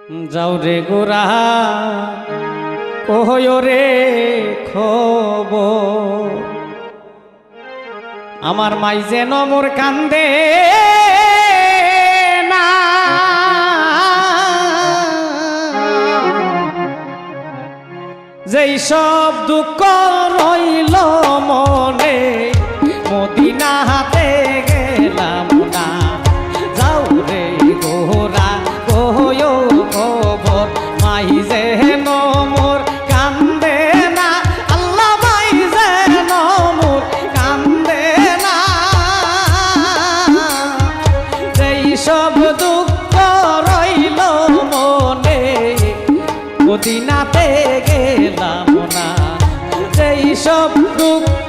যাও রে গোরা কহয় রে খবর আমার মাই যেন মোর কান্দে না যেই সব দুঃখ রইল মনে মদিনা হাতে গেলাম না যাও রে গোরা কহয় খবর মাই যেন মোর কান্দে না আল্লাহ মাই যেন মোর কান্দে না যেই সব দুঃখ রইল মনে মদিনাতে গেলাম না যেই সব দুঃখ